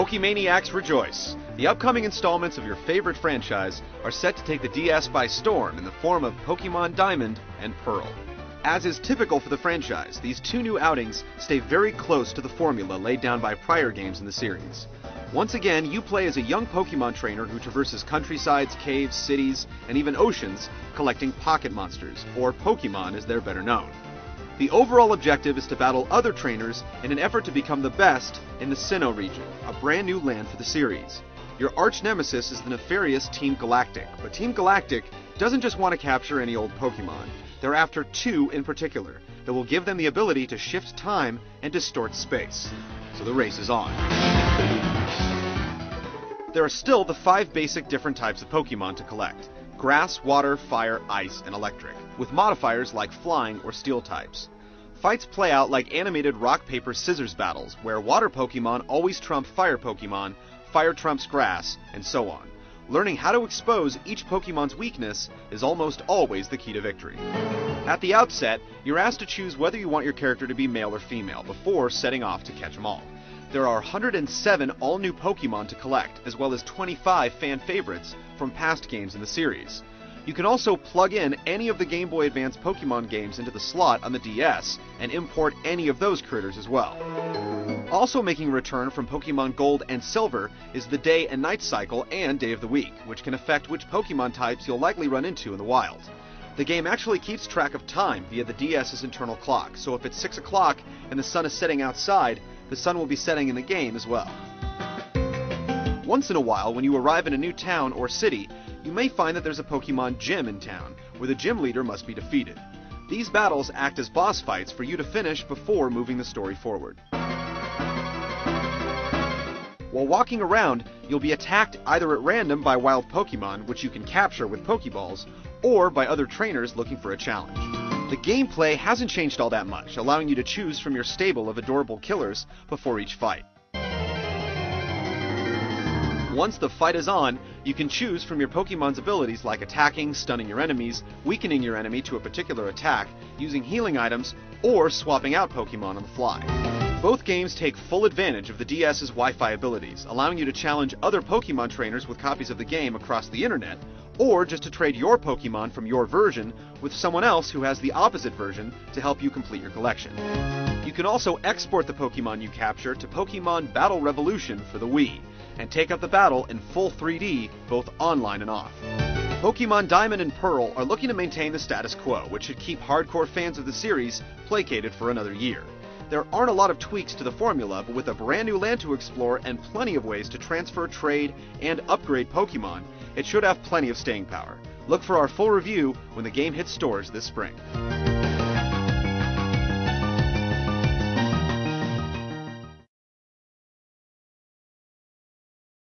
Pokemaniacs rejoice! The upcoming installments of your favorite franchise are set to take the DS by storm in the form of Pokemon Diamond and Pearl. As is typical for the franchise, these two new outings stay very close to the formula laid down by prior games in the series. Once again, you play as a young Pokemon trainer who traverses countrysides, caves, cities, and even oceans, collecting pocket monsters, or Pokemon as they're better known. The overall objective is to battle other trainers in an effort to become the best in the Sinnoh region, a brand new land for the series. Your arch nemesis is the nefarious Team Galactic, but Team Galactic doesn't just want to capture any old Pokemon. They're after two in particular that will give them the ability to shift time and distort space. So the race is on. There are still the 5 basic different types of Pokemon to collect: grass, water, fire, ice, and electric, with modifiers like flying or steel types. Fights play out like animated rock, paper, scissors battles, where water Pokemon always trump fire Pokemon, fire trumps grass, and so on. Learning how to expose each Pokemon's weakness is almost always the key to victory. At the outset, you're asked to choose whether you want your character to be male or female before setting off to catch them all. There are 107 all-new Pokemon to collect, as well as 25 fan favorites from past games in the series. You can also plug in any of the Game Boy Advance Pokemon games into the slot on the DS, and import any of those critters as well. Also making a return from Pokemon Gold and Silver is the day and night cycle and day of the week, which can affect which Pokemon types you'll likely run into in the wild. The game actually keeps track of time via the DS's internal clock, so if it's 6 o'clock and the sun is setting outside, the sun will be setting in the game as well. Once in a while, when you arrive in a new town or city, you may find that there's a Pokemon gym in town, where the gym leader must be defeated. These battles act as boss fights for you to finish before moving the story forward. While walking around, you'll be attacked either at random by wild Pokemon, which you can capture with Pokeballs, or by other trainers looking for a challenge. The gameplay hasn't changed all that much, allowing you to choose from your stable of adorable killers before each fight. Once the fight is on, you can choose from your Pokemon's abilities like attacking, stunning your enemies, weakening your enemy to a particular attack, using healing items, or swapping out Pokemon on the fly. Both games take full advantage of the DS's Wi-Fi abilities, allowing you to challenge other Pokemon trainers with copies of the game across the internet, or just to trade your Pokemon from your version with someone else who has the opposite version to help you complete your collection. You can also export the Pokemon you capture to Pokemon Battle Revolution for the Wii, and take up the battle in full 3D, both online and off. Pokemon Diamond and Pearl are looking to maintain the status quo, which should keep hardcore fans of the series placated for another year. There aren't a lot of tweaks to the formula, but with a brand new land to explore and plenty of ways to transfer, trade, and upgrade Pokemon, it should have plenty of staying power. Look for our full review when the game hits stores this spring.